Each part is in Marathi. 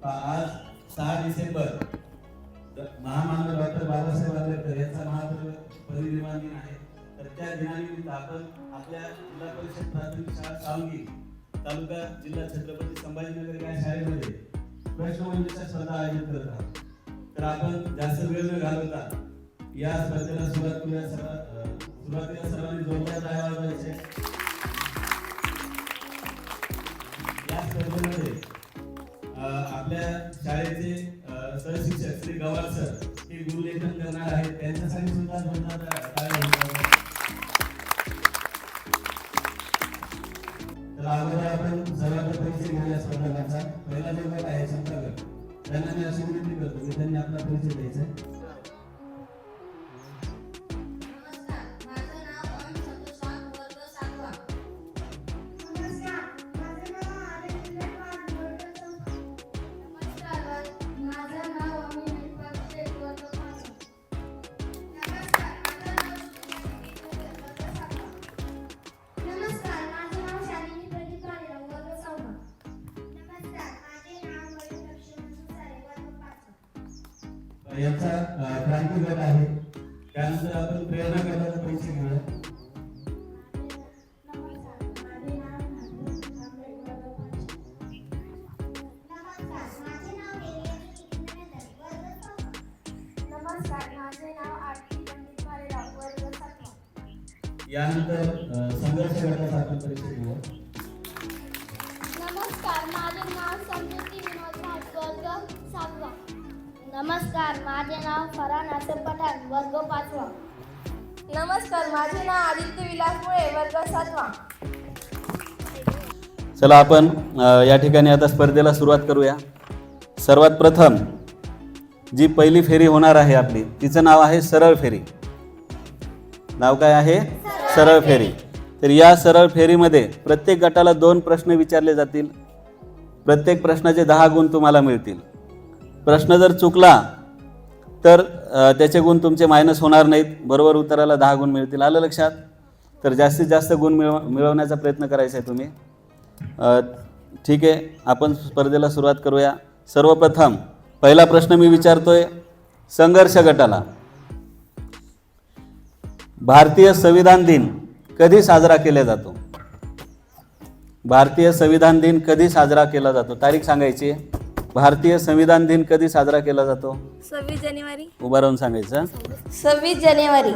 आज 6 डिसेंबर महामानव डॉक्टर बाबासाहेब आंबेडकर यांचा महापरिनिर्वाण दिन आहे. तर त्या दिनानिमित्त आपण आपल्या जिल्हा परिषद प्राथमिक शाळा सावंगी तालुका जिल्हा छत्रपती संभाजीनगर या शाळेमध्ये प्रश्नमंजुषा स्पर्धा आयोजित करत आहोत. तर आपण जास्त वेळ न घालवता या स्पर्धेला सुरुवात करूया. सुरुवातीला सर्वांनी जोरदार टाळ्या वाजवायच्या. या स्पर्धेमध्ये आपल्या शाळेचे सहशिक्षक श्री गवार सर हे गुरुलेखन करणार आहेत. त्यांच्यासाठी सुद्धा जोरदार टाळ्या वाजवायच्या. तर अगोदर आपण सर्वांचा परिचय घेऊया स्पर्धकांचा. पहिला जो गट आहे शंकर गट, त्यांना मी अशी विनंती करतो की त्यांनी आपला परिचय द्यायचा. यांचा क्रांती गट आहे. त्यानंतर आपण प्रेरणा गटाचा परिचय घेऊया. यानंतर संघर्ष गटाचा आपण परिचय घेऊया. नमस्कार, माझे नाव समृद्धी विनोद भाट, वर्ग 7वा. नमस्कार, माझे नाव फरान आसिफ पठाण, वर्ग 5वा. नमस्कार, माझे नाव आदित्य विलास मुळे, वर्ग 7वा. चला आपण या ठिकाणी आता स्पर्धेला सुरुवात करूया. सर्वात प्रथम जी पहिली फेरी होणार आहे आपली, तिचं नाव आहे सरळ फेरी. नाव काय आहे? सरळ फेरी. तर या सरळ फेरीमध्ये प्रत्येक गटाला 2 प्रश्न विचारले जातील. प्रत्येक प्रश्नाचे 10 गुण तुम्हाला मिळतील. प्रश्न जर चुकला तर त्याचे गुण तुमचे मायनस होणार नाहीत. बरोबर उत्तराला 10 गुण मिळतील. आलं लक्षात? तर जास्तीत जास्त गुण मिळवण्याचा प्रयत्न करायचा आहे तुम्ही. ठीक आहे, आपण स्पर्धेला सुरुवात करूया. सर्वप्रथम पहिला प्रश्न मी विचारतोय संघर्ष गटाला. भारतीय संविधान दिन कधी साजरा केला जातो? भारतीय संविधान दिन कधी साजरा केला जातो? तारीख सांगायची आहे. भारतीय संविधान दिन कधी साजरा केला जातो? 26 जानेवारी. उभा राहून सांगायचं. 26 जानेवारी.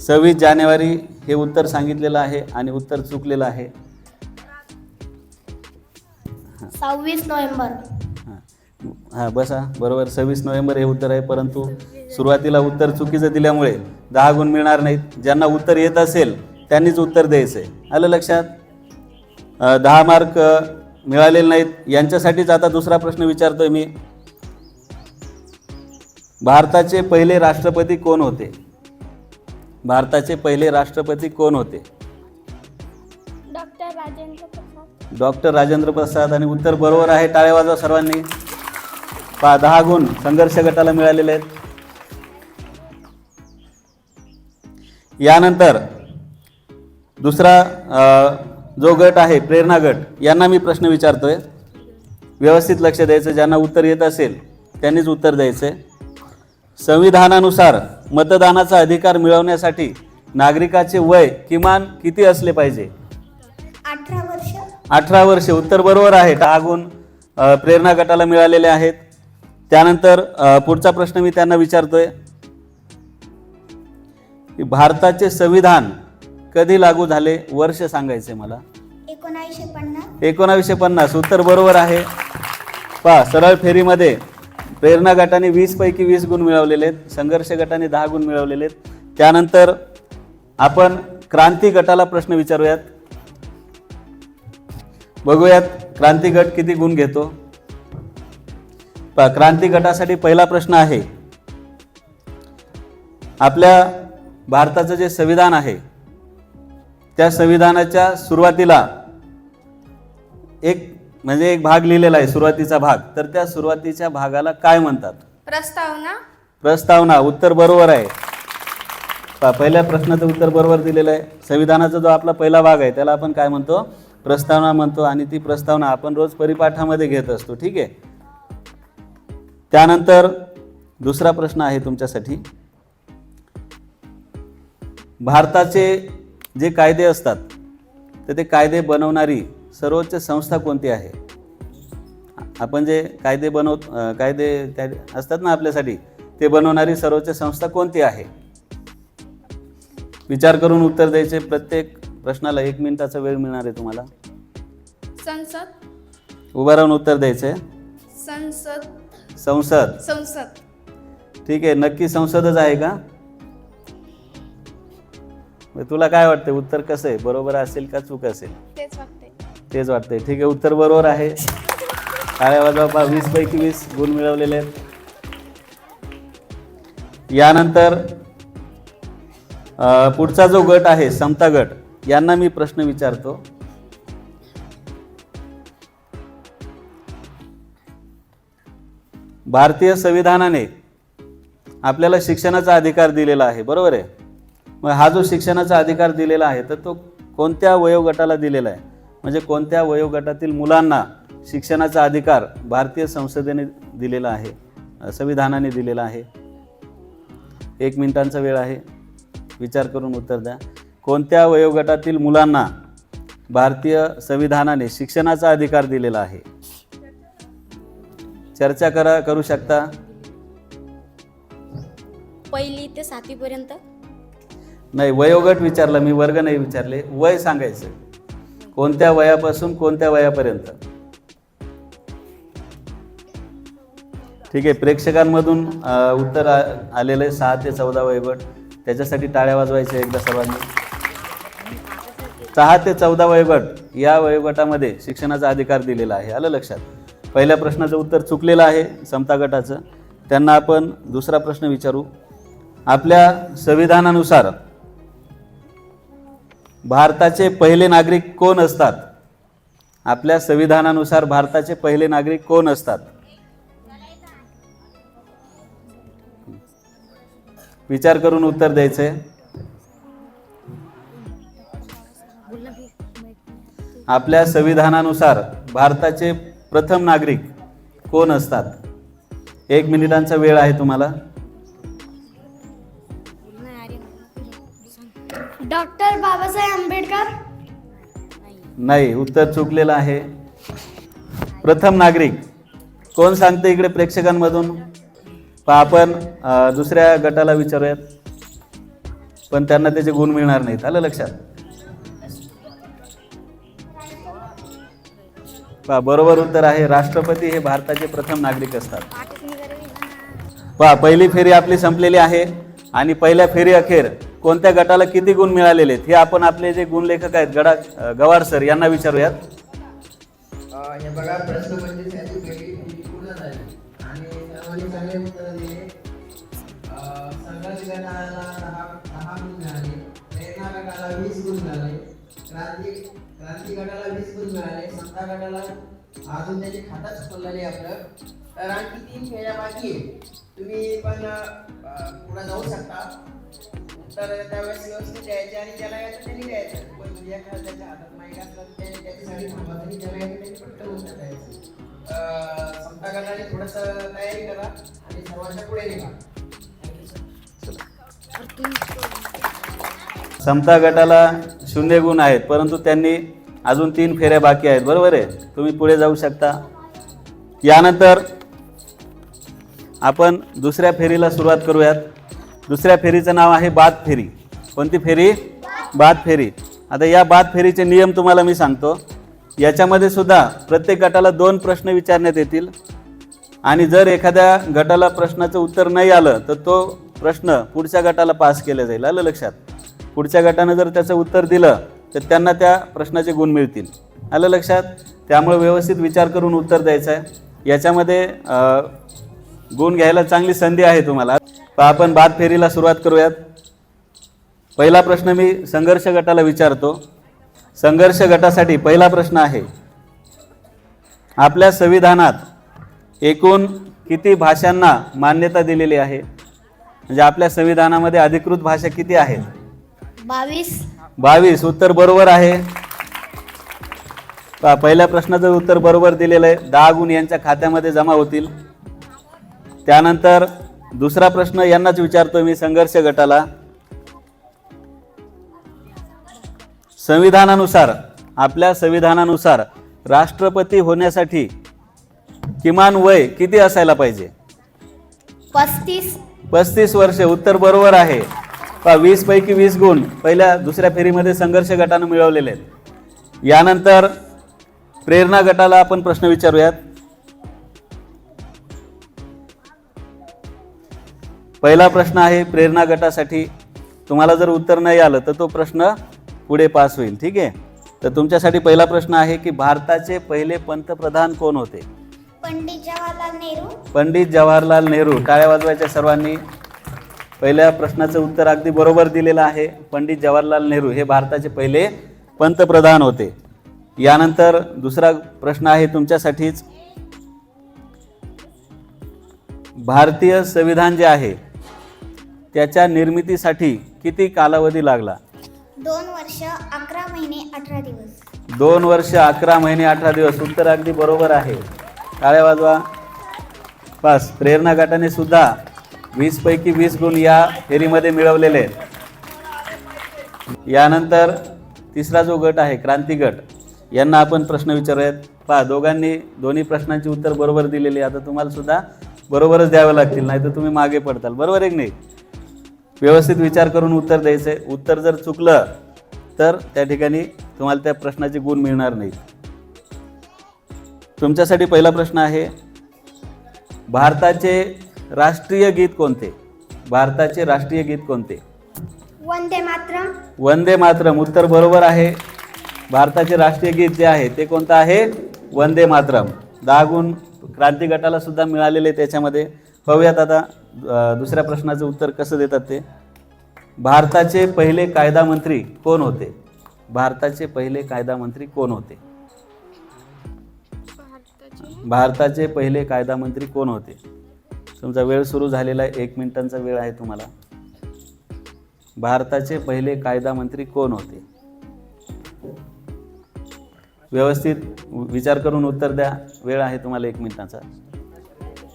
26 जानेवारी हे उत्तर सांगितलेलं आहे आणि उत्तर चुकलेलं आहे. 26 नोव्हेंबर. हां बसा, बरोबर 26 नोव्हेंबर हे उत्तर आहे. परंतु सुरुवातीला उत्तर चुकीचं दिल्यामुळे 10 गुण मिळणार नाहीत. ज्यांना उत्तर येत असेल त्यांनीच उत्तर द्यायचं आहे. आलं लक्षात? 10 मार्क मिळालेले नाहीत. यांच्यासाठीच आता दुसरा प्रश्न विचारतोय मी. भारताचे पहिले राष्ट्रपती कोण होते? भारताचे पहिले राष्ट्रपती कोण होते? डॉक्टर राजेंद्र प्रसाद. डॉक्टर राजेंद्र प्रसाद. आणि उत्तर बरोबर आहे. टाळ्या वाजवा सर्वांनी. 10 गुण संघर्ष गटाला मिळालेले आहेत. यानंतर दुसरा जो गट आहे प्रेरणा गट, यांना मी प्रश्न विचारतोय. व्यवस्थित लक्ष द्यायचं. ज्यांना उत्तर येत असेल त्यांनीच उत्तर द्यायचं. संविधानानुसार मतदानाचा अधिकार मिळवण्यासाठी नागरिकाचे वय किमान किती असले पाहिजे? 18 वर्ष. 18 वर्षे. उत्तर बरोबर आहे. 10 गुण प्रेरणा गटाला मिळालेले आहेत. त्यानंतर पुढचा प्रश्न मी त्यांना विचारतोय. भारताचे संविधान कधी लागू झाले? वर्ष सांगायचे मला. 1950. 1950. उत्तर बरोबर आहे. सरळ फेरीमध्ये प्रेरणा गटाने 20 पैकी 20 गुण मिळवलेले आहेत. संघर्ष गटाने 10 गुण मिळवलेले आहेत. त्यानंतर आपण क्रांती गटाला प्रश्न विचारूयात. बघूयात क्रांती गट किती गुण घेतो. क्रांती गटासाठी पहिला प्रश्न आहे. आपल्या भारताचं जे संविधान आहे त्या संविधानाच्या सुरुवातीला एक भाग लिहिलेला आहे, सुरुवातीचा भाग. तर त्या सुरुवातीच्या भागाला काय म्हणतात? प्रस्तावना. प्रस्तावना. उत्तर बरोबर आहे. पहिल्या प्रश्नाचं उत्तर बरोबर दिलेलं आहे. संविधानाचा जो आपला पहिला भाग आहे त्याला आपण काय म्हणतो? प्रस्तावना म्हणतो आणि ती प्रस्तावना आपण रोज परिपाठामध्ये घेत असतो. ठीक आहे. त्यानंतर दुसरा प्रश्न आहे तुमच्यासाठी. भारताचे जे कायदे असतात तर ते कायदे बनवणारी सर्वोच्च संस्था कोणती आहे? आपण जे कायदे असतात ना आपल्यासाठी, ते बनवणारी सर्वोच्च संस्था कोणती आहे? विचार करून उत्तर द्यायचे. प्रत्येक प्रश्नाला 1 मिनिटाचा वेळ मिळणार आहे तुम्हाला. संसद. उभं राहून उत्तर द्यायचं. संसद. ठीक आहे. नक्की संसदच आहे का? तुला काय वाटतं उत्तर कसं आहे? बरोबर असेल का चूक असेल? तेच वाटतंय. ठीक आहे, उत्तर बरोबर आहे. टाळ्या वाजवा. 20 पैकी 20 गुण मिळवलेले आहेत. यानंतर पुढचा जो गट आहे समता गट, यांना मी प्रश्न विचारतो. भारतीय संविधानाने आपल्याला शिक्षणाचा अधिकार दिलेला आहे, बरोबर आहे. मग हा जो शिक्षणाचा अधिकार दिलेला आहे तर तो कोणत्या वयोगटाला दिलेला आहे? म्हणजे कोणत्या वयोगटातील मुलांना शिक्षणाचा अधिकार भारतीय संसदेने दिलेला आहे, संविधानाने दिलेला आहे? 1 मिनिटांचा वेळ आहे. विचार करून उत्तर द्या. कोणत्या वयोगटातील मुलांना भारतीय संविधानाने शिक्षणाचा अधिकार दिलेला आहे? चर्चा करू शकता. 1ली ते 7वी पर्यंत. नाही, वयोगट विचारला मी, वर्ग नाही विचारले. वय सांगायचं. कोणत्या वयापासून कोणत्या वयापर्यंत? ठीक आहे. प्रेक्षकांमधून उत्तर आलेलं आहे 6 ते 14 वयोगट. त्याच्यासाठी टाळ्या वाजवायच्या एकदा सर्वांनी. 6 ते 14 वयोगट, या वयोगटामध्ये शिक्षणाचा अधिकार दिलेला आहे. आलं लक्षात? पहिल्या प्रश्नाचं उत्तर चुकलेलं आहे समता गटाचं. त्यांना आपण दुसरा प्रश्न विचारू. आपल्या संविधानानुसार भारताचे पहिले नागरिक कोण असतात? आपल्या संविधानानुसार भारताचे पहिले नागरिक कोण असतात? विचार करून उत्तर द्यायचंय. आपल्या संविधानानुसार भारताचे प्रथम नागरिक कोण असतात? 1 मिनिटांचा वेळ आहे तुम्हाला. डॉक्टर बाबासाहेब आंबेडकर. नाही, उत्तर चुकलेलं आहे. प्रथम नागरिक कोण सांगते इकडे प्रेक्षकांमधून? आपण दुसऱ्या गटाला विचारूयात, पण त्यांना त्याचे गुण मिळणार नाहीत. आलं लक्षात? बरोबर उत्तर आहे राष्ट्रपती हे भारताचे प्रथम नागरिक असतात. पहिली फेरी आपली संपलेली आहे आणि पहिल्या फेरी अखेर कोणत्या गटाला किती गुण मिळालेले आहेत हे आपण आपले जे गुणलेखक आहेत गवार सर यांना विचारूयात. हे बघा, प्रश्नपत्रिकेची पहिली फेरी पूर्ण झाली आणि सर्वांनी चांगले उत्तर दिले. संघर्ष गटाला 10 गुण मिळाले, प्रेरणा गटाला 20 गुण मिळाले, क्रांती गटाला 20 गुण मिळाले, समता गटाला अजून त्याचे खाताच खोललेले आपलं. तर आणखी 3 फेऱ्या बाकी आहे. तुम्ही पण पुढे जाऊ शकता. उत्तर त्यावेळेस व्यवस्थित द्यायचे आणि ज्याला यायचं त्यांनी द्यायचं. पण एखाद्याच्या हातात माईक असलं तर त्याच्यासाठी थांबा आणि ज्याला यायचं त्यांनी पटकन उत्तर द्यायचं. समता गटाने थोडंसं तयारी करा आणि सर्वांच्या पुढे निघा. समता गटाला 0 गुण आहेत, परंतु त्यांनी अजून 3 फेऱ्या बाकी आहेत, बरोबर आहे. तुम्ही पुढे जाऊ शकता. यानंतर आपण दुसऱ्या फेरीला सुरुवात करूयात. दुसऱ्या फेरीचं नाव आहे बाद फेरी. कोणती फेरी? बाद फेरी. आता या बाद फेरीचे नियम तुम्हाला मी सांगतो. याच्यामध्ये सुद्धा प्रत्येक गटाला 2 प्रश्न विचारण्यात येतील आणि जर एखाद्या गटाला प्रश्नाचं उत्तर नाही आलं तर तो प्रश्न पुढच्या गटाला पास केला जाईल. आलं लक्षात? पुढच्या गटानं जर त्याचं उत्तर दिलं तर त्यांना त्या प्रश्नाचे गुण मिळतील. आलं लक्षात? त्यामुळे व्यवस्थित विचार करून उत्तर द्यायचं आहे. याच्यामध्ये गुण घ्यायला चांगली संधी आहे तुम्हाला. आपण बाद फेरीला सुरुवात करूयात. पहिला प्रश्न मी संघर्ष गटाला विचारतो. संघर्ष गटासाठी पहिला प्रश्न आहे, आपल्या संविधानात एकूण किती भाषांना मान्यता दिलेली आहे? म्हणजे आपल्या संविधानामध्ये अधिकृत भाषा किती आहेत? 22. 22. उत्तर बरोबर आहे. पहिल्या प्रश्नाचं उत्तर बरोबर दिलेलं आहे, 10 गुण यांच्या खात्यामध्ये जमा होतील. त्यानंतर दुसरा प्रश्न यांनाच विचारतो मी, संघर्ष गटाला. संविधानानुसार, आपल्या संविधानानुसार राष्ट्रपती होण्यासाठी किमान वय किती असायला पाहिजे? 35 वर्षे. उत्तर बरोबर आहे. 20 पैकी 20 गुण पहिल्या दुसऱ्या फेरीमध्ये संघर्ष गटानं मिळवलेले आहेत. यानंतर प्रेरणा गटाला आपण प्रश्न विचारूयात. पहिला प्रश्न आहे प्रेरणा गटासाठी. तुम्हाला जर उत्तर नाही आलं तर तो प्रश्न पुढे पास होईल. ठीक आहे. तर तुमच्यासाठी पहिला प्रश्न आहे की भारताचे पहिले पंतप्रधान कोण होते? पंडित जवाहरलाल नेहरू. पंडित जवाहरलाल नेहरू. टाळ्या वाजवायच्या सर्वांनी. पहिल्या प्रश्नाचं उत्तर अगदी बरोबर दिलेलं आहे. पंडित जवाहरलाल नेहरू हे भारताचे पहिले पंतप्रधान होते. यानंतर दुसरा प्रश्न आहे तुमच्यासाठीच. भारतीय संविधान जे आहे त्याच्या निर्मितीसाठी किती कालावधी लागला? 2 वर्ष 11 महिने 18 दिवस. 2 वर्ष 11 महिने 18 दिवस. उत्तर अगदी बरोबर आहे. टाळ्या वाजवा. बस, प्रेरणा गटाने सुद्धा 20 पैकी 20 गुण या फेरीमध्ये मिळवलेले आहेत. यानंतर तिसरा जो गट आहे क्रांती गट, यांना आपण प्रश्न विचारूयात. पहा, दोन्ही प्रश्नांची उत्तर बरोबर दिलेली. आता तुम्हाला सुद्धा बरोबरच द्यावे लागतील, नाही तर तुम्ही मागे पडताल. बरोबर आहे की नाही? व्यवस्थित विचार करून उत्तर द्यायचं आहे. उत्तर जर चुकलं तर त्या ठिकाणी तुम्हाला त्या प्रश्नाचे गुण मिळणार नाहीत. तुमच्यासाठी पहिला प्रश्न आहे, भारताचे राष्ट्रीय गीत कोणते? भारताचे राष्ट्रीय गीत कोणते? वंदे मातरम. वंदे मातरम. उत्तर बरोबर आहे. भारताचे राष्ट्रीय गीत जे आहे ते कोणतं आहे? वंदे मातरम. 10 गुण क्रांती गटाला सुद्धा मिळालेले त्याच्यामध्ये. पाहूयात आता दुसऱ्या प्रश्नाचं उत्तर कसं देतात ते. भारताचे पहिले कायदा मंत्री कोण होते? भारताचे पहिले कायदा मंत्री कोण होते? भारताचे पहिले कायदा मंत्री कोण होते? तुमचा वेळ सुरू झालेला आहे. 1 मिनिटांचा वेळ आहे तुम्हाला. भारताचे पहिले कायदा मंत्री कोण होते? व्यवस्थित विचार करून उत्तर द्या. वेळ आहे तुम्हाला 1 मिनिटाचा.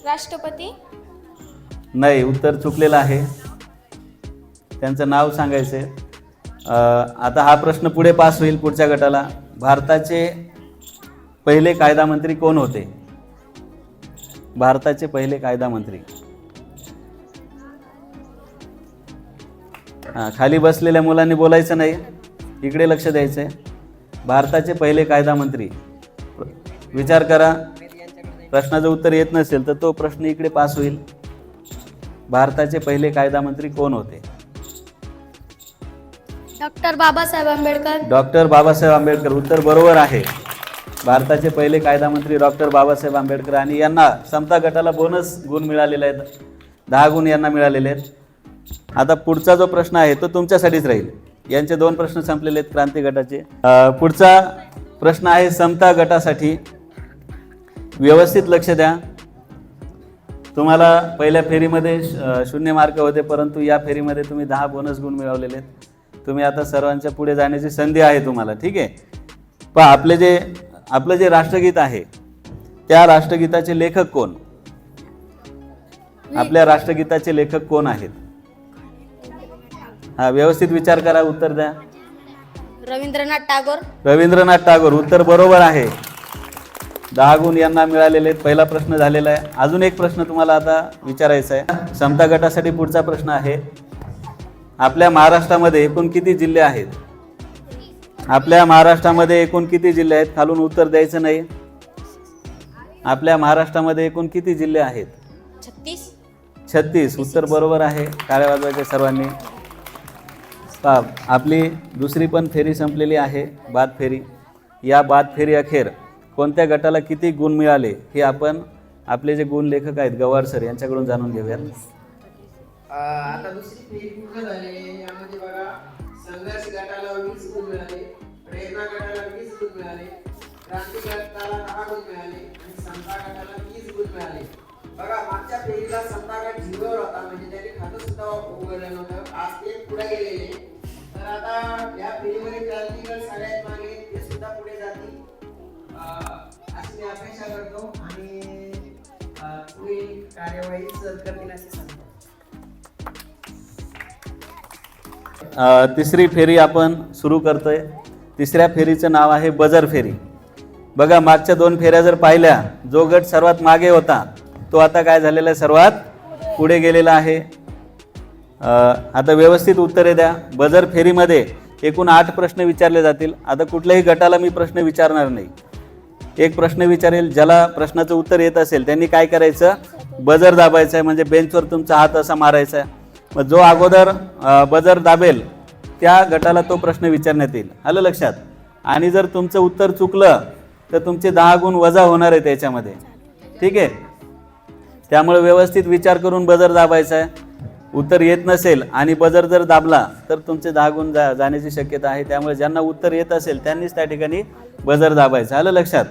राष्ट्रपती. नाही, उत्तर चुकलेलं आहे. त्यांचं नाव सांगायचं आहे. आता हा प्रश्न पुढे पास होईल पुढच्या गटाला. भारताचे पहिले कायदा मंत्री कोण होते? भारताचे पहिले कायदा मंत्री. खाली बसलेल्या मुलांनी बोलायचं नाही, इकडे लक्ष द्यायचं आहे. भारताचे पहिले कायदा मंत्री. विचार करा. प्रश्नाचं उत्तर येत नसेल तर तो प्रश्न इकडे पास होईल. भारताचे पहिले कायदा मंत्री कोण होते? डॉक्टर बाबासाहेब आंबेडकर. डॉक्टर बाबासाहेब आंबेडकर. उत्तर बरोबर आहे. भारताचे पहिले कायदा मंत्री डॉक्टर बाबासाहेब आंबेडकर. आणि यांना समता गटाला बोनस गुण मिळालेले आहेत. 10 गुण यांना मिळालेले आहेत. आता पुढचा जो प्रश्न आहे तो तुमच्यासाठीच राहील. यांचे 2 प्रश्न संपलेले आहेत क्रांती गटाचे. पुढचा प्रश्न आहे समता गटासाठी. व्यवस्थित लक्ष द्या. तुम्हाला पहिल्या फेरीमध्ये 0 मार्क होते, परंतु या फेरीमध्ये तुम्ही 10 बोनस गुण मिळवलेले आहेत. तुम्ही आता सर्वांच्या पुढे जाण्याची संधी आहे तुम्हाला. ठीक आहे. पहा, आपलं जे राष्ट्रगीत आहे त्या राष्ट्रगीताचे लेखक कोण? आपल्या राष्ट्रगीताचे लेखक कोण आहेत? व्यवस्थित विचार करा, उत्तर द्या. रवींद्रनाथ टागोर. रवींद्रनाथ टागोर. उत्तर बरोबर आहे. 10 गुण यांना मिळालेले आहेत. पहिला प्रश्न झालेला आहे. अजून एक प्रश्न तुम्हाला आता विचारायचा आहे. समता गटासाठी पुढचा प्रश्न आहे, आपल्या महाराष्ट्रामध्ये एकूण किती जिल्हे आहेत? आपल्या महाराष्ट्रामध्ये एकूण किती जिल्हे आहेत? खालून उत्तर द्यायचं नाही. आपल्या महाराष्ट्रामध्ये एकूण किती जिल्हे आहेत? 36. उत्तर बरोबर आहे. टाळ्या वाजवायच्या सर्वांनी. आपली दुसरी पण फेरी संपलेली आहे, बाद फेरी. या बाद फेरी अखेर कोणत्या गटाला किती गुण मिळाले हे आपण आपले जे गुण लेखक आहेत गवार सर यांच्याकडून जाणून घेऊयात. आता दुसरी फेरी पूर्ण झाली. यामध्ये बघा, संघर्ष गटाला 20 गुण मिळाले, प्रेरणा गटाला 20 गुण मिळाले, क्रांती गटाला 10 गुण मिळाले आणि समता गटाला 30 गुण मिळाले. बघा, मागच्या फेरीला समता गट 0 वर होता, म्हणजे त्यांनी खातं सुद्धा उघडलं नव्हतं. आज ते पुढे गेलेले. तर आता या फेरीमध्ये क्रांती गट सगळ्यात मागे, ते सुद्धा पुढे जातील मी अपेक्षा करतो आणि पुढील कार्यवाही सर करतील असे सांगतो. तिसरी फेरी आपण सुरू करतोय. तिसऱ्या फेरीचं नाव आहे बजर फेरी. बघा, मागच्या 2 फेऱ्या जर पाहिल्या, जो गट सर्वात मागे होता तो आता काय झालेला आहे, सर्वात पुढे गेलेला आहे. आता व्यवस्थित उत्तरे द्या. बजर फेरीमध्ये एकूण 8 प्रश्न विचारले जातील. आता कुठल्याही गटाला मी प्रश्न विचारणार नाही. एक प्रश्न विचारेल, ज्याला प्रश्नाचं उत्तर येत असेल त्यांनी काय करायचं, बजर दाबायचं आहे, म्हणजे बेंचवर तुमचा हात असा मारायचा आहे. मग जो अगोदर बजर दाबेल त्या गटाला तो प्रश्न विचारण्यात येईल. आलं लक्षात? आणि जर तुमचं उत्तर चुकलं तर तुमचे 10 गुण वजा होणार आहे त्याच्यामध्ये. ठीक आहे? त्यामुळे व्यवस्थित विचार करून बजर दाबायचा आहे. उत्तर येत नसेल आणि बजर जर दाबला तर तुमचे 10 गुण जाण्याची शक्यता आहे. त्यामुळे ज्यांना उत्तर येत असेल त्यांनीच त्या ठिकाणी बजर दाबायचं. आलं लक्षात?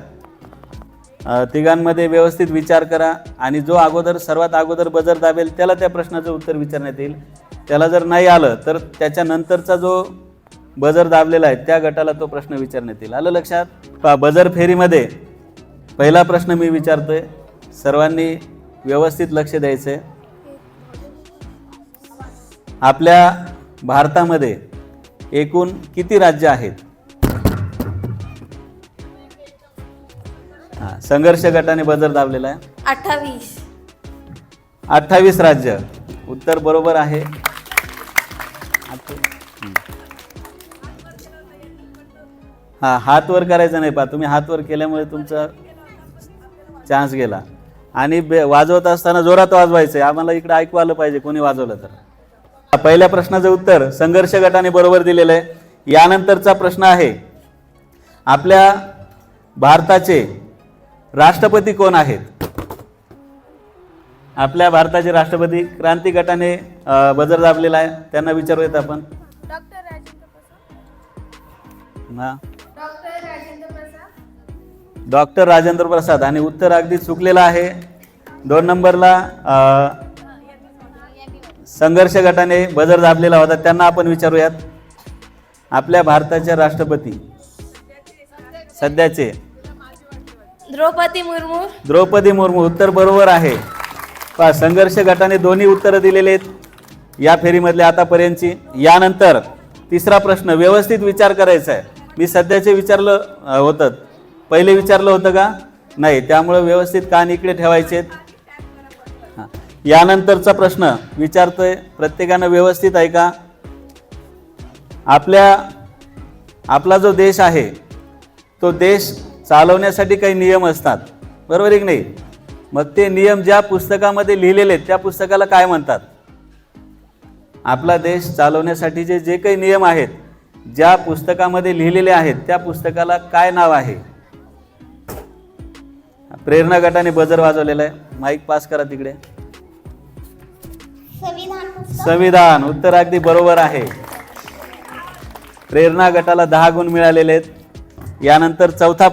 तिघांमध्ये व्यवस्थित विचार करा आणि जो सर्वात अगोदर बजर दाबेल त्याला त्या प्रश्नाचं उत्तर विचारण्यात येईल. त्याला जर नाही आलं तर त्याच्यानंतरचा जो बजर दाबलेला आहे त्या गटाला तो प्रश्न विचारण्यात येईल. आलं लक्षात? बजर फेरीमध्ये पहिला प्रश्न मी विचारतोय, सर्वांनी व्यवस्थित लक्ष द्यायचं आहे. आपल्या भारतामध्ये एकूण किती राज्य आहेत? संघर्ष गटाने बजर दाबलेला आहे. 28. 28 राज्य. उत्तर बरोबर आहे. हात वर करायचा नाही. तुम्ही हात वर केल्यामुळे तुमचा चान्स गेला. आणि वाजवत असताना जोरात वाजवायचं आहे. आम्हाला इकडे ऐकू आलं पाहिजे कोणी वाजवलं तर. पहिल्या प्रश्नाचं उत्तर संघर्ष गटाने बरोबर दिलेलं आहे. यानंतरचा प्रश्न आहे, आपल्या भारताचे राष्ट्रपती कोण आहेत? आपल्या भारताचे राष्ट्रपती क्रांती गटाने बजर दाबलेला आहे. त्यांना विचारूयात आपण. डॉक्टर राजेंद्र प्रसाद. आणि उत्तर अगदी चुकलेलं आहे. 2 नंबरला संघर्ष गटाने बजर दाबलेला होता. त्यांना आपण विचारूयात. आपल्या भारताच्या राष्ट्रपती सध्याचे द्रौपदी मुर्मू. उत्तर बरोबर आहे. संघर्ष गटाने दोन्ही उत्तरं दिलेली आहेत या फेरीमधल्या आतापर्यंतची. यानंतर तिसरा प्रश्न व्यवस्थित विचार करायचा आहे. मी सध्याचे विचारलं होतं, पहिले विचारलं होतं का? नाही. त्यामुळे व्यवस्थित कान इकडे ठेवायचे. यानंतरचा प्रश्न विचारतोय, प्रत्येकानं व्यवस्थित ऐका. आपला जो देश आहे तो देश चालवण्यासाठी काही नियम असतात, बरोबर आहे की नाही? मग ते नियम ज्या पुस्तकामध्ये लिहिलेले आहेत त्या पुस्तकाला काय म्हणतात? आपला देश चालवण्यासाठीचे जे काही नियम आहेत ज्या पुस्तकामध्ये लिहिलेले आहेत त्या पुस्तकाला काय नाव आहे? प्रेरणा गटाने बजर वाजवलेला आहे. माईक पास करा तिकडे. संविधान. उत्तर अगदी बरोबर आहे. प्रेरणा गटाला 10 गुण मिळालेले आहेत. यानंतर चौथा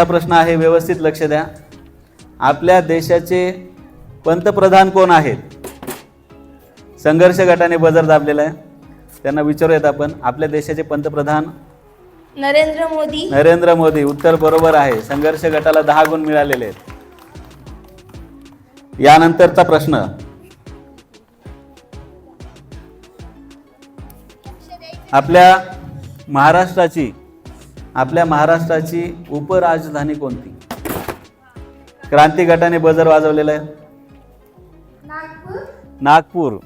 प्रश्न आहे, व्यवस्थित लक्ष द्या. आपल्या देशाचे पंतप्रधान कोण आहेत? संघर्ष गटाने बजर दाबलेला आहे. त्यांना विचारूयात आपण. आपल्या देशाचे पंतप्रधान नरेंद्र मोदी. उत्तर बरोबर आहे. संघर्ष गटाला 10 गुण मिळालेले आहेत. यानंतरचा प्रश्न, आपल्या महाराष्ट्राची उपराजधानी कोणती? क्रांती गटाने बजर वाजवलेला आहे. नागपूर.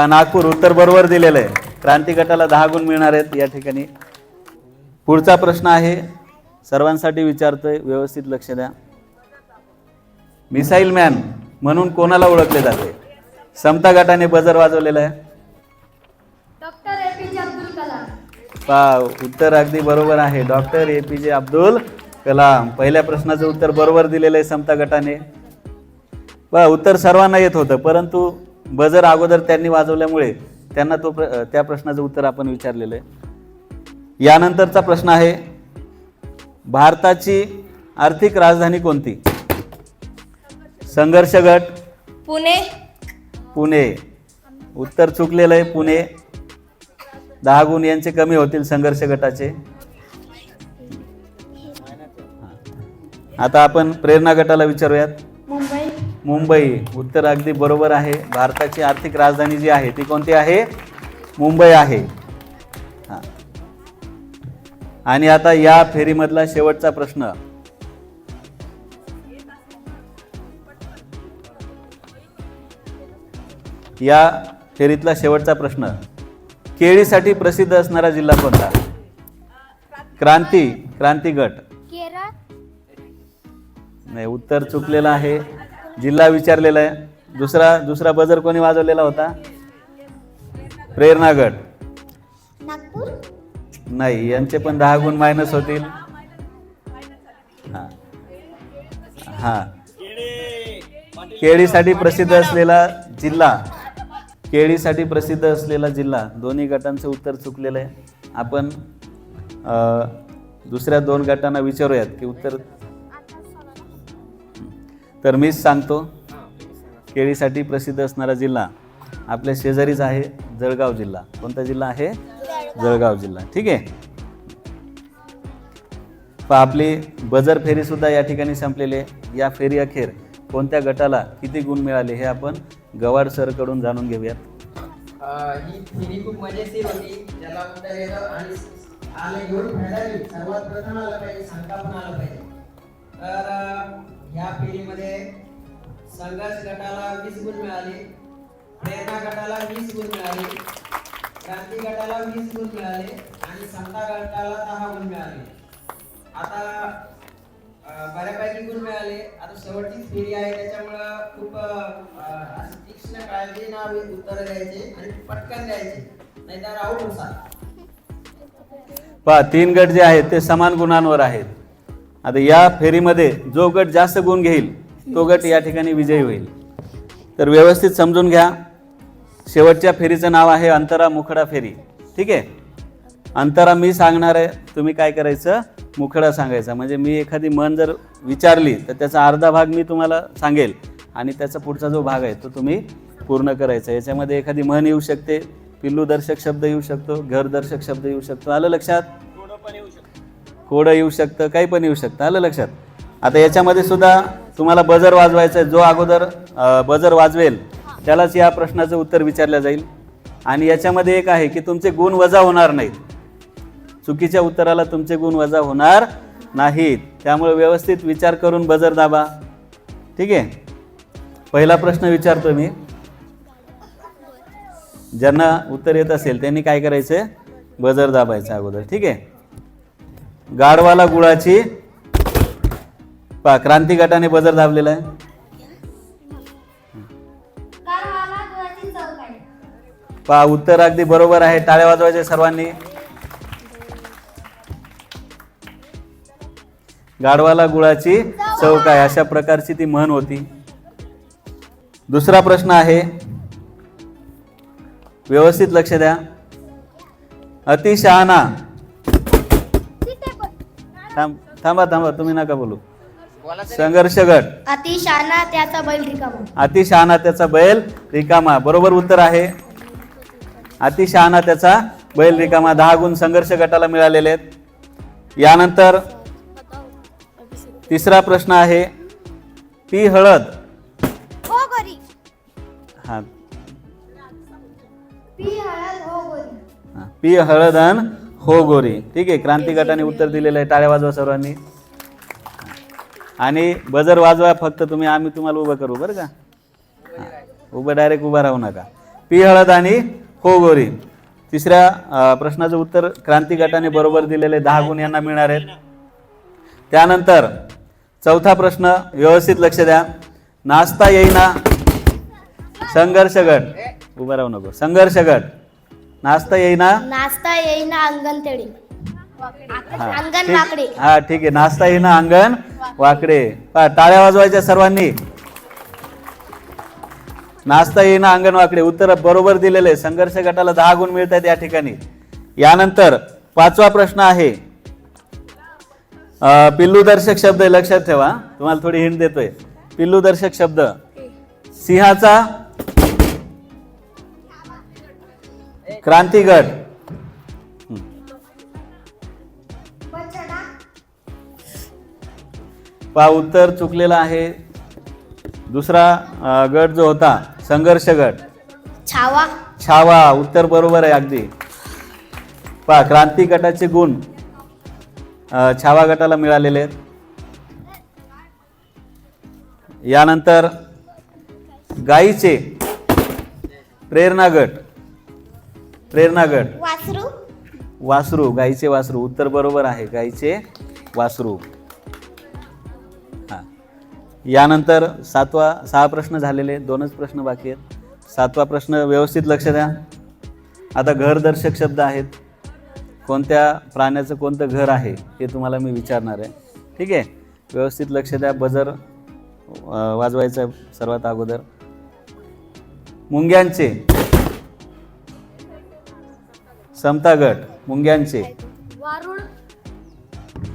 नागपूर. उत्तर बरोबर दिलेलं आहे. क्रांती गटाला 10 गुण मिळणार आहेत या ठिकाणी. पुढचा प्रश्न आहे, सर्वांसाठी विचारतोय, व्यवस्थित लक्ष द्या. मिसाईल मॅन म्हणून कोणाला ओळखले जाते? समता गटाने बजर वाजवलेला आहे. Doctor APJ Abdul Kalam. उत्तर अगदी बरोबर आहे. Doctor APJ Abdul Kalam. पहिल्या प्रश्नाचं उत्तर बरोबर दिलेलं आहे समता गटाने. उत्तर सर्वांना येत होतं, परंतु बजर अगोदर त्यांनी वाजवल्यामुळे त्यांना त्या प्रश्नाचं उत्तर आपण विचारलेलं आहे. यानंतरचा प्रश्न आहे, भारताची आर्थिक राजधानी कोणती? संघर्ष गट पुणे. उत्तर चुकलेलं आहे. पुणे. 10 गुण यांचे कमी होतील संघर्ष गटाचे. आता आपण प्रेरणा गटाला विचारूयात. मुंबई. मुंबई, उत्तर अगदी बरोबर आहे. भारताची आर्थिक राजधानी जी आहे ती कोणती आहे? मुंबई आहे. हां. आणि आता या फेरीमधला शेवटचा प्रश्न. या फेरीतला शेवटचा प्रश्न. केळीसाठी प्रसिद्ध असणारा जिल्हा कोणता? क्रांती गट. केरळ. नाही, उत्तर चुकलेलं आहे. जिल्हा विचारलेला आहे. दुसरा बजर कोणी वाजवलेला होता? प्रेरणा गट. नागपूर. नाही, यांचे पण 10 गुण मायनस होतील. हां हां. केळीसाठी प्रसिद्ध असलेला जिल्हा. केळीसाठी प्रसिद्ध असलेला जिल्हा. दोन्ही गटांचं उत्तर चुकलेलं आहे. आपण दुसऱ्या 2 गटांना विचारूयात की उत्तर. तर मीच सांगतो. केळीसाठी प्रसिद्ध असणारा जिल्हा आपल्या शेजारीच आहे, जळगाव जिल्हा. कोणता जिल्हा आहे? जळगाव जिल्हा. ठीक आहे. आपली बजर फेरी सुद्धा या ठिकाणी संपलेली आहे. या फेरी अखेर कोणत्या गटाला किती गुण मिळाले हे आपण गवाड सर कडून जाणून घेऊयात. ही फेरी खूप मजेशीर होती. त्याला उत्तर येतं आणि आले घेऊन खेळावी. सर्वात प्रथम आलं पाहिजे, सांगता पण आलं पाहिजे. तर ह्या फेरीमध्ये संघर्ष गटाला 20 गुण मिळाले, प्रेरणा गटाला 20 गुण मिळाले, क्रांती गटाला 20 गुण मिळाले आणि समता गटाला 10 गुण मिळाले. आता बऱ्यापैकी गुण मिळाले. आता शेवटची फेरी आहे त्याच्यामुळं खूप तीक्ष्ण काळजीने उत्तर द्यायचे आणि पटकन द्यायचे, नाहीतर आऊट होतात. पहा, 3 गट जे आहेत ते समान गुणांवर आहेत. आता या फेरीमध्ये जो गट जास्त गुण घेईल तो गट या ठिकाणी विजयी होईल. तर व्यवस्थित समजून घ्या. शेवटच्या फेरीचं नाव आहे अंतरा मुखडा फेरी. ठीक आहे. अंतरा मी सांगणार आहे, तुम्ही काय करायचं? मुखडा सांगायचा. म्हणजे मी एखादी म्हण जर विचारली तर त्याचा अर्धा भाग मी तुम्हाला सांगेल आणि त्याचा पुढचा जो भाग आहे तो तुम्ही पूर्ण करायचा. याच्यामध्ये एखादी म्हण येऊ शकते, पिल्लूदर्शक शब्द येऊ शकतो, घरदर्शक शब्द येऊ शकतो. आलं लक्षात? कोडं येऊ शकतं, काही पण येऊ शकतं. आलं लक्षात? आता याच्यामध्ये सुद्धा तुम्हाला बजर वाजवायचं आहे. जो अगोदर बजर वाजवेल त्यालाच या प्रश्नाचं उत्तर विचारलं जाईल. आणि याच्यामध्ये एक आहे की तुमचे गुण वजा होणार नाहीत. चुकीच्या उत्तराला तुमचे गुण वजा होणार नाहीत. त्यामुळे व्यवस्थित विचार करून बजर दाबा. ठीक आहे. पहिला प्रश्न विचारतो मी. ज्यांना उत्तर येत असेल त्यांनी काय करायचं? बजर दाबायचं अगोदर. ठीक आहे. गाढवाला गुळाची. पहा, क्रांती गटाने बजर दाबलेला आहे. गाढवाला गुळाची चव काय? पहा, उत्तर अगदी बरोबर आहे. टाळ्या वाजवायचे सर्वांनी. गाढवाला गुळाची चव काय, अशा प्रकारची ती म्हण होती. दुसरा प्रश्न आहे, व्यवस्थित लक्ष द्या. अतिशहाणा. थांबा तुम्ही नका बोलू. संघर्ष गट. अतिशहाणा त्याचा बैल रिकामा. अतिशहाणा त्याचा बैल रिकामा. बरोबर उत्तर आहे. अतिशहाणा त्याचा बैल रिकामा. 10 गुण संघर्ष गटाला मिळालेले आहेत. यानंतर तिसरा प्रश्न आहे, पी हळद. हो गोरी. हा, पी हळद हो गोरी. पी हळद अन हो गोरी. ठीक आहे. क्रांती गटाने उत्तर दिलेलं आहे. टाळ्या वाजवा सर्वांनी. आणि बजर वाजवा फक्त तुम्ही. आम्ही तुम्हाला उभं करू बरं का. उभं डायरेक्ट उभा राहू नका. पी हळद आणि हो गोरी. तिसऱ्या प्रश्नाचं उत्तर क्रांती गटाने बरोबर दिलेले. 10 गुण यांना मिळणार आहेत. त्यानंतर चौथा प्रश्न, व्यवस्थित लक्ष द्या. नाचता येईना. संघर्ष गट. उभं राहू नको. संघर्ष गट. नाचता येईना. नाचता येईना अंगण तेडी. अंगण वाकडे. हा, ठीक आहे. नाचता येईना अंगण वाकडे. पहा, टाळ्या वाजवायच्या सर्वांनी. नाचता येईना अंगण वाकडे. उत्तर बरोबर दिलेले. संघर्ष गटाला 10 गुण मिळत आहेत या ठिकाणी. यानंतर 5वा प्रश्न आहे, पिल्लूदर्शक शब्द. लक्षात ठेवा, तुम्हाला थोडी हिंट देतोय. पिल्लूदर्शक शब्द. सिंहाचा. क्रांती गट. पहा उत्तर चुकलेलं आहे. दुसरा गट जो होता संघर्ष गट, छावा. छावा, उत्तर बरोबर आहे अगदी. पहा क्रांती गटाचे गुण छावा गटाला मिळालेले आहेत. यानंतर गाईचे प्रेरणा गट, प्रेरणा गट वासरू. वासरू, गाईचे वासरू, उत्तर बरोबर आहे, गाईचे वासरू. हां, यानंतर 6 प्रश्न झालेले, 2च प्रश्न बाकी आहेत. 7वा प्रश्न व्यवस्थित लक्ष द्या. आता घरदर्शक शब्द आहेत. कोणत्या प्राण्याचं कोणतं घर आहे हे तुम्हाला मी विचारणार आहे. ठीक आहे, व्यवस्थित लक्ष द्या. बजर वाजवायचं सर्वात अगोदर. मुंग्यांचे समता गट, मुंग्यांचे वारुळ.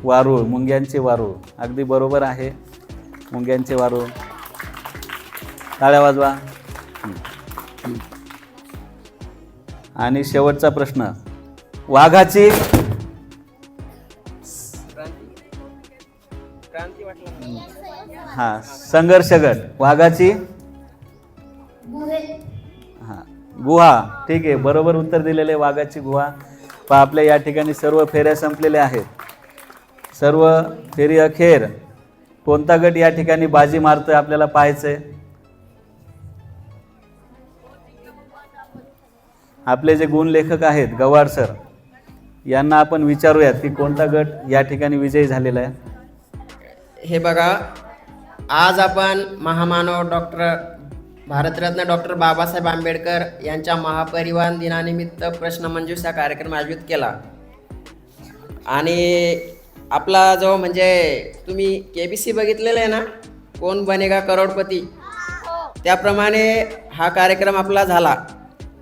वारूळ, मुंग्यांचे वारूळ, अगदी बरोबर आहे, मुंग्यांचे वारूळ. टाळ्या वाजवा. आणि शेवटचा प्रश्न वाघाची हां संघर्ष गट, वाघाची हां गुहा. ठीक आहे, बरोबर उत्तर दिलेले, वाघाची गुहा. पहा आपल्या या ठिकाणी सर्व फेऱ्या संपलेल्या आहेत. सर्व फेरी अखेर कोणता गट या ठिकाणी बाजी मारतोय आपल्याला पाहायचंय. आपले जे गुण लेखक आहेत गवाड सर, यांना आपण विचारूयात की कोणता गट या ठिकाणी विजयी झालेला आहे. हे बघा, आज आपण महामानव भारतरत्न डॉक्टर बाबासाहेब आंबेडकर यांच्या महापरिनिर्वाण दिनानिमित्त प्रश्नमंजुषा कार्यक्रम आयोजित केला. आणि आपला जो म्हणजे तुम्ही KBC बघितलेलं आहे ना, कोण बनेगा करोडपती, त्याप्रमाणे हा कार्यक्रम आपला झाला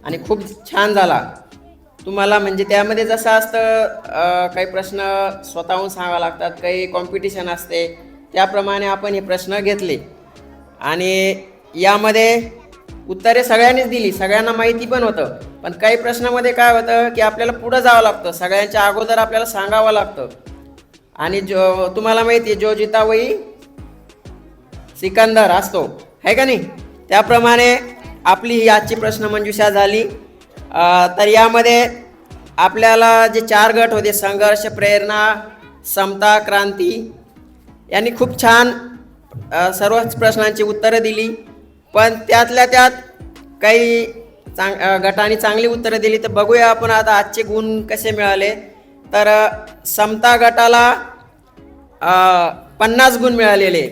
आणि खूप छान झाला. तुम्हाला म्हणजे त्यामध्ये जसं असतं काही प्रश्न स्वतःहून सांगावे लागतात, काही कॉम्पिटिशन असते, त्याप्रमाणे आपण हे प्रश्न घेतले. आणि यामध्ये उत्तरे सगळ्यांनीच दिली, सगळ्यांना माहिती पण होतं. पण काही प्रश्नामध्ये काय होतं की आपल्याला पुढं जावं लागतं, सगळ्यांच्या अगोदर आपल्याला सांगावं लागतं. आणि जो तुम्हाला माहिती आहे, जो जिता वही सिकंदर असतो, आहे का नाही, त्याप्रमाणे आपली ही आजची प्रश्नमंजुषा झाली. तर यामध्ये आपल्याला जे 4 गट होते, संघर्ष, प्रेरणा, समता, क्रांती, यांनी खूप छान सर्वच प्रश्नांची उत्तरं दिली. पण त्यातल्या त्यात काही गटांनी चांगली उत्तरं दिली. तर बघूया आपण आता आजचे गुण कसे मिळाले. तर समता गटाला 50 गुण मिळालेले,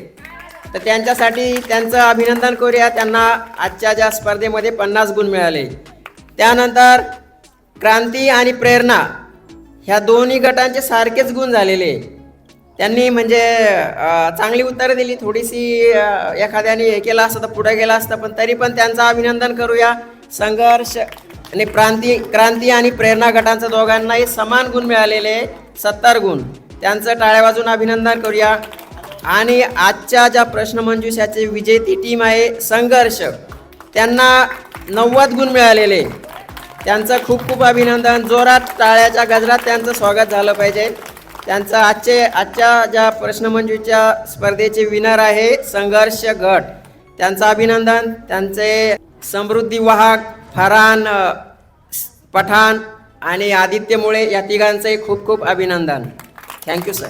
तर त्यांच्यासाठी त्यांचं अभिनंदन करूया. त्यांना आजच्या ज्या स्पर्धेमध्ये 50 गुण मिळाले. त्यानंतर क्रांती आणि प्रेरणा ह्या दोन्ही गटांचे सारखेच गुण झालेले. त्यांनी म्हणजे चांगली उत्तरं दिली. थोडीशी एखाद्याने हे केलं असतं तर पुढे गेलं असतं, पण तरी पण त्यांचं अभिनंदन करूया. संघर्ष आणि क्रांती आणि प्रेरणा गटांचं दोघांनाही समान गुण मिळालेले 70 गुण. त्यांचं टाळ्या वाजून अभिनंदन करूया. आणि आजच्या ज्या प्रश्नमंजुषाची विजेती टीम आहे संघर्ष, त्यांना 90 गुण मिळालेले. त्यांचं खूप खूप अभिनंदन. जोरात टाळ्याच्या गजरात त्यांचं स्वागत झालं पाहिजे. त्यांचं आजच्या ज्या प्रश्नमंजुषा स्पर्धेचे विनर आहे संघर्ष गट, त्यांचं अभिनंदन. त्यांचे समृद्धी वाहक, फरहान पठाण आणि आदित्य मुळे या तिघांचंही खूप खूप अभिनंदन. Thank you sir.